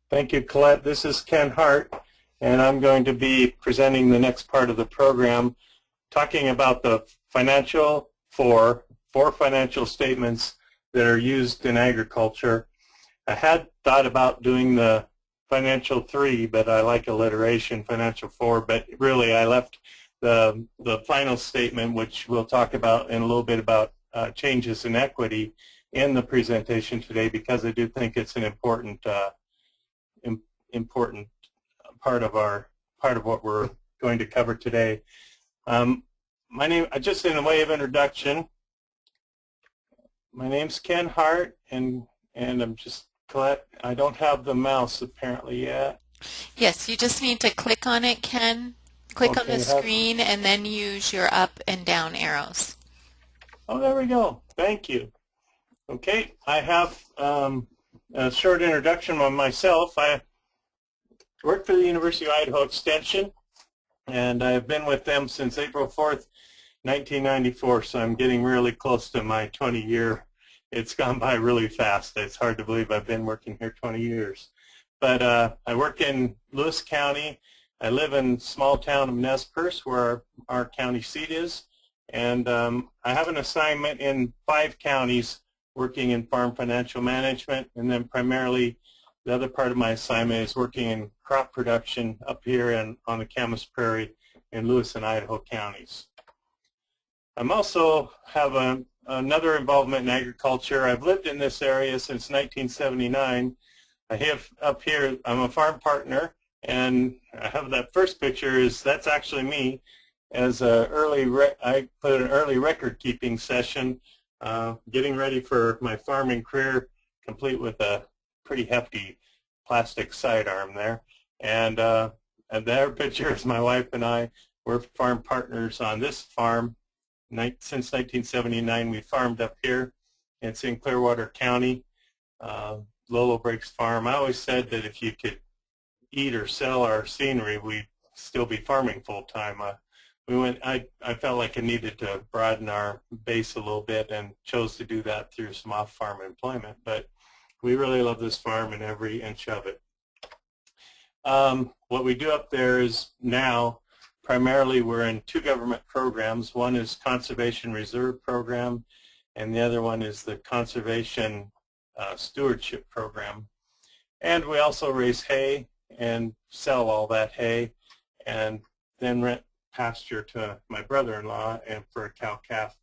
Thank you, Colette. This is Ken Hart, and I'm going to be presenting the next part of the program, talking about the four financial statements that are used in agriculture. I had thought about doing the financial 3, but I like alliteration, financial 4, but really I left the final statement, which we'll talk about in a little bit about changes in equity in the presentation today, because I do think it's an important important part of what we're going to cover today. My name, just in a way of introduction, my name's Ken Hart, and I'm just Colette. I don't have the mouse apparently yet. Yes, you just need to click on it, Ken. Click on the screen and then use your up and down arrows. Oh, there we go. Thank you. Okay, I have a short introduction on myself. I work for the University of Idaho Extension, and I've been with them since April 4th, 1994, so I'm getting really close to my 20-year. It's gone by really fast. It's hard to believe I've been working here 20 years. But I work in Lewis County. I live in the small town of Nez Perce, where our county seat is, and I have an assignment in 5 counties working in farm financial management, and then primarily the other part of my assignment is working in crop production up here on the Camas Prairie in Lewis and Idaho counties. I'm also have another involvement in agriculture. I've lived in this area since 1979. I have up here, I'm a farm partner, and I have that first picture that's actually me as I put an early record keeping session, getting ready for my farming career, complete with a pretty hefty plastic sidearm there. And their picture is my wife and I. We're farm partners on this farm. Since 1979, we farmed up here. It's in Clearwater County, Lolo Breaks Farm. I always said that if you could eat or sell our scenery, we'd still be farming full time. I felt like I needed to broaden our base a little bit and chose to do that through some off-farm employment. But we really love this farm and every inch of it. What we do up there is now, primarily we're in 2 government programs. One is Conservation Reserve Program, and the other one is the Conservation Stewardship Program. And we also raise hay and sell all that hay, and then rent pasture to my brother-in-law and for a cow-calf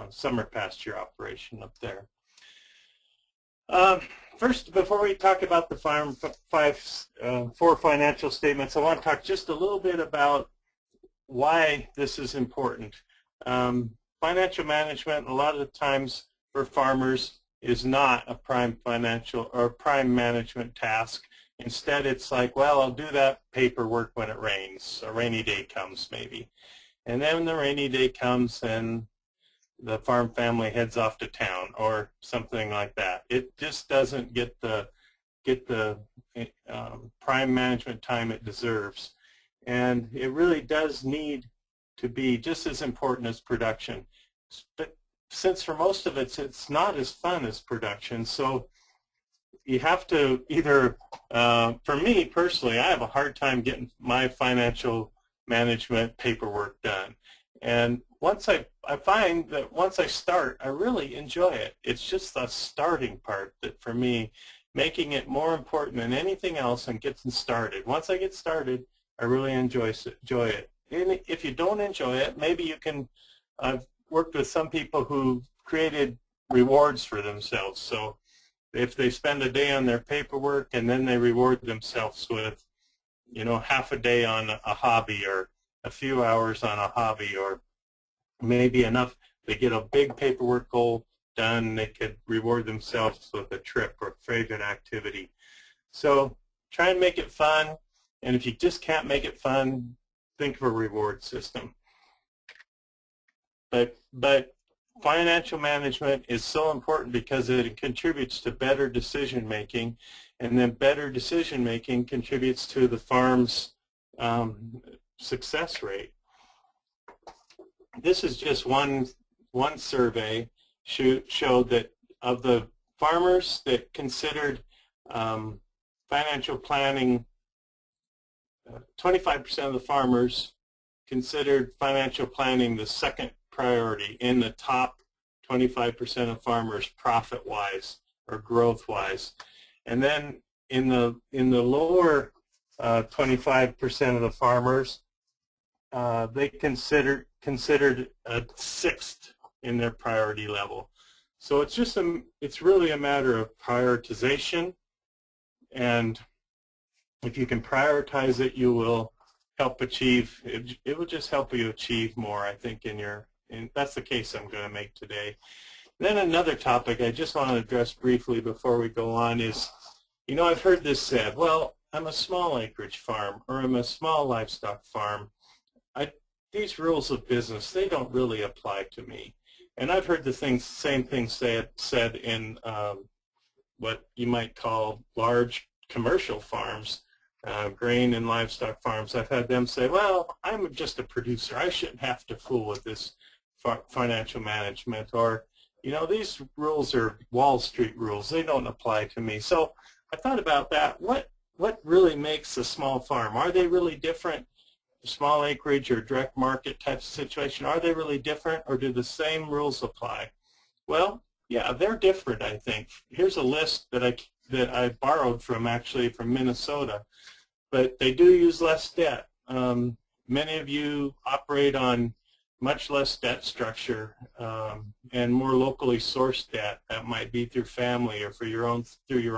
summer pasture operation up there. First, before we talk about the 4 financial statements, I want to talk just a little bit about why this is important. Financial management, a lot of the times for farmers, is not a prime financial or prime management task. Instead, it's like, well, I'll do that paperwork when it rains. A rainy day comes, maybe. And then when the rainy day comes and the farm family heads off to town or something like that, it just doesn't get the prime management time it deserves. And it really does need to be just as important as production. But since for most of it, it's not as fun as production, so you have to either, for me personally, I have a hard time getting my financial management paperwork done. And once I find that once I start, I really enjoy it. It's just the starting part that for me, making it more important than anything else and getting started. Once I get started, I really enjoy it. And if you don't enjoy it, maybe you can, I've worked with some people who created rewards for themselves. So if they spend a day on their paperwork and then they reward themselves with, half a day on a hobby or a few hours on a hobby, or maybe enough, they get a big paperwork goal done, they could reward themselves with a trip or favorite activity. So try and make it fun, and if you just can't make it fun, think of a reward system. But financial management is so important because it contributes to better decision making, and then better decision making contributes to the farm's success rate. This is just one survey showed that of the farmers that considered financial planning, 25% of the farmers considered financial planning the second priority in the top 25% of farmers profit-wise or growth-wise. And then in the lower 25% of the farmers, they considered a sixth in their priority level. So it's really a matter of prioritization, and if you can prioritize it, you will help achieve. It will just help you achieve more, I think. That's the case I'm going to make today. Then another topic I just want to address briefly before we go on is, I've heard this said, well, I'm a small acreage farm, or I'm a small livestock farm. These rules of business, they don't really apply to me. And I've heard the same thing said in what you might call large commercial farms, grain and livestock farms. I've had them say, well, I'm just a producer. I shouldn't have to fool with this financial management. Or, these rules are Wall Street rules. They don't apply to me. So I thought about that. What really makes a small farm? Are they really different? Small acreage or direct market type of situation, are they really different, or do the same rules apply? Well, yeah, they're different, I think. Here's a list that I borrowed from Minnesota, but they do use less debt. Many of you operate on much less debt structure and more locally sourced debt. That might be through family or through your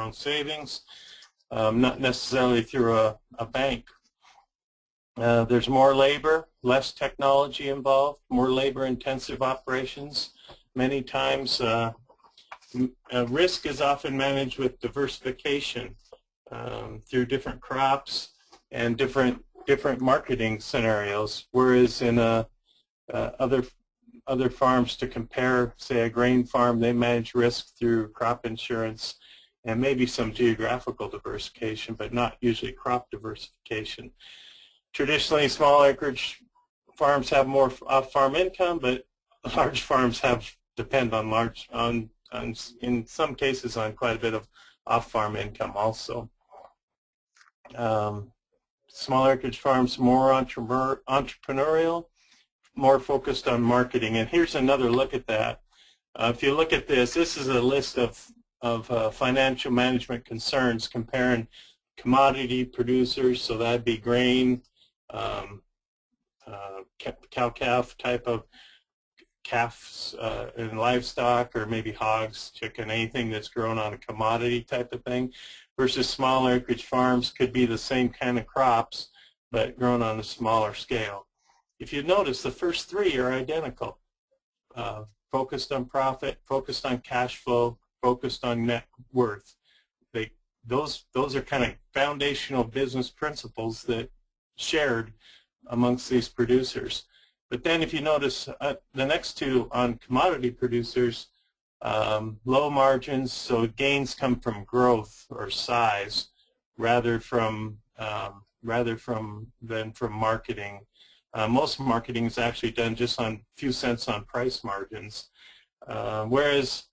own savings, not necessarily through a bank. There's more labor, less technology involved, more labor-intensive operations. Many times, risk is often managed with diversification through different crops and different marketing scenarios. Whereas in other farms, to compare, say, a grain farm, they manage risk through crop insurance and maybe some geographical diversification, but not usually crop diversification. Traditionally, small acreage farms have more off-farm income, but large farms depend on in some cases on quite a bit of off-farm income also. Small acreage farms more entrepreneurial, more focused on marketing. And here's another look at that. If you look at this is a list of financial management concerns comparing commodity producers, so that'd be grain, cow-calf type of calves and livestock, or maybe hogs, chicken, anything that's grown on a commodity type of thing, versus small acreage farms could be the same kind of crops but grown on a smaller scale. If you notice, the first three are identical. Focused on profit, focused on cash flow, focused on net worth. Those are kind of foundational business principles that shared amongst these producers. But then if you notice the next two on commodity producers, low margins, so gains come from growth or size rather than from marketing. Most marketing is actually done just on a few cents on price margins, whereas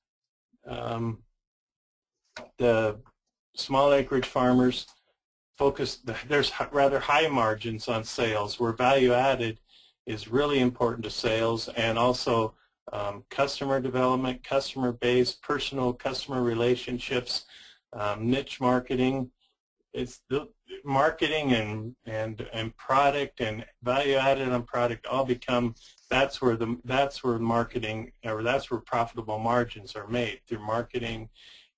the small acreage farmers there's rather high margins on sales, where value added is really important to sales, and also customer development, customer base, personal customer relationships, niche marketing. It's the marketing and product and value added on product all become, that's where marketing, or that's where profitable margins are made, through marketing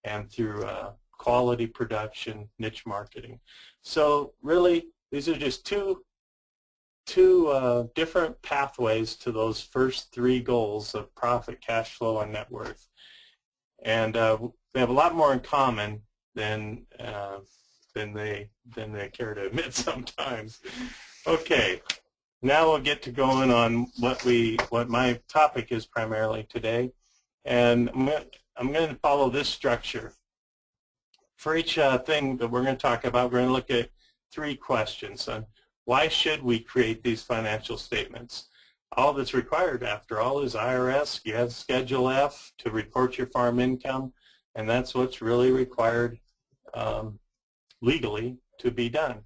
and through quality production, niche marketing. So really, these are just two different pathways to those first three goals of profit, cash flow, and net worth. And they have a lot more in common than they care to admit sometimes. Okay, now we'll get to going on what my topic is primarily today, and I'm going to follow this structure. For each thing that we're going to talk about, we're going to look at three questions on why should we create these financial statements. All that's required, after all, is IRS. You have Schedule F to report your farm income, and that's what's really required legally to be done.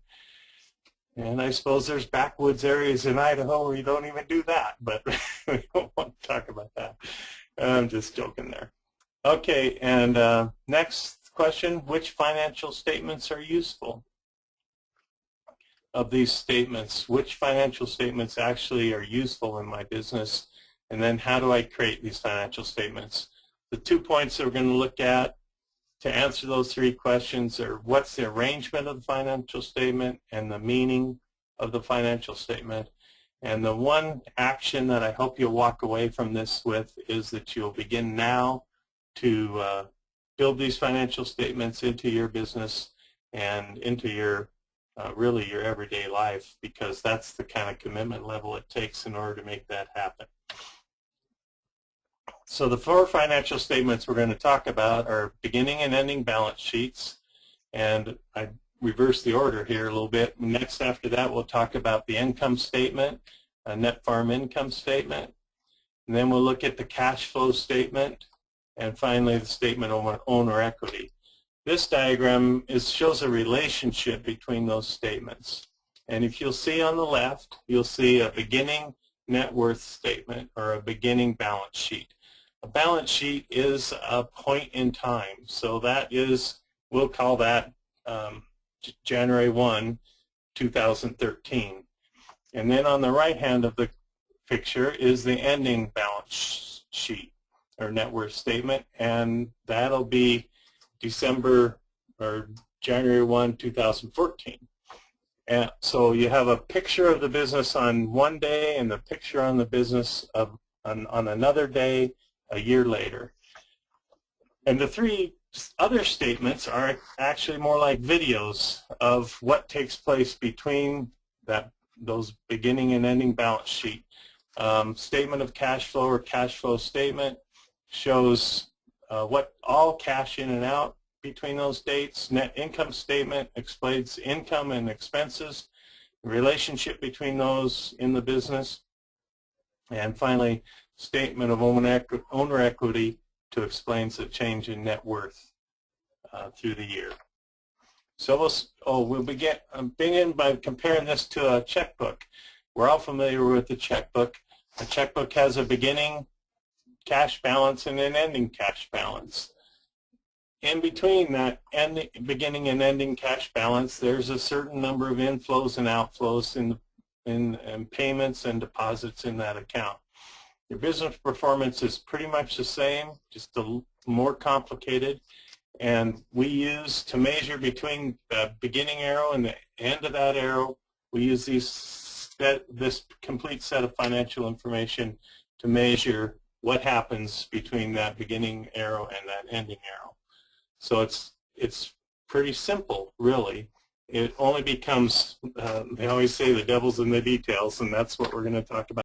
And I suppose there's backwoods areas in Idaho where you don't even do that, but we don't want to talk about that. I'm just joking there. Okay, and next question, which financial statements are useful? Of these statements, which financial statements actually are useful in my business, and then how do I create these financial statements? The 2 points that we're going to look at to answer those 3 questions are what's the arrangement of the financial statement and the meaning of the financial statement. And the one action that I hope you'll walk away from this with is that you'll begin now to build these financial statements into your business and into your really your everyday life, because that's the kind of commitment level it takes in order to make that happen. So the 4 financial statements we're going to talk about are beginning and ending balance sheets, and I reverse the order here a little bit. Next after that we'll talk about the income statement, a net farm income statement, and then we'll look at the cash flow statement, and finally the statement of owner equity. This diagram shows a relationship between those statements. And if you'll see on the left, you'll see a beginning net worth statement or a beginning balance sheet. A balance sheet is a point in time. So that is, we'll call that January 1, 2013. And then on the right hand of the picture is the ending balance sheet or net worth statement, and that'll be December or January 1, 2014. And so you have a picture of the business on one day and the picture on the business on another day a year later. And the 3 other statements are actually more like videos of what takes place between those beginning and ending balance sheet. Statement of cash flow or cash flow statement shows what all cash in and out between those dates. Net income statement explains income and expenses, the relationship between those in the business. And finally, statement of owner equity to explain the change in net worth through the year. So we'll begin by comparing this to a checkbook. We're all familiar with the checkbook. A checkbook has a beginning cash balance and an ending cash balance. In between that beginning and ending cash balance, there's a certain number of inflows and outflows in payments and deposits in that account. Your business performance is pretty much the same, just more complicated. And we use to measure between the beginning arrow and the end of that arrow, we use this complete set of financial information to measure what happens between that beginning arrow and that ending arrow. So it's pretty simple, really. It only becomes, they always say the devil's in the details, and that's what we're going to talk about.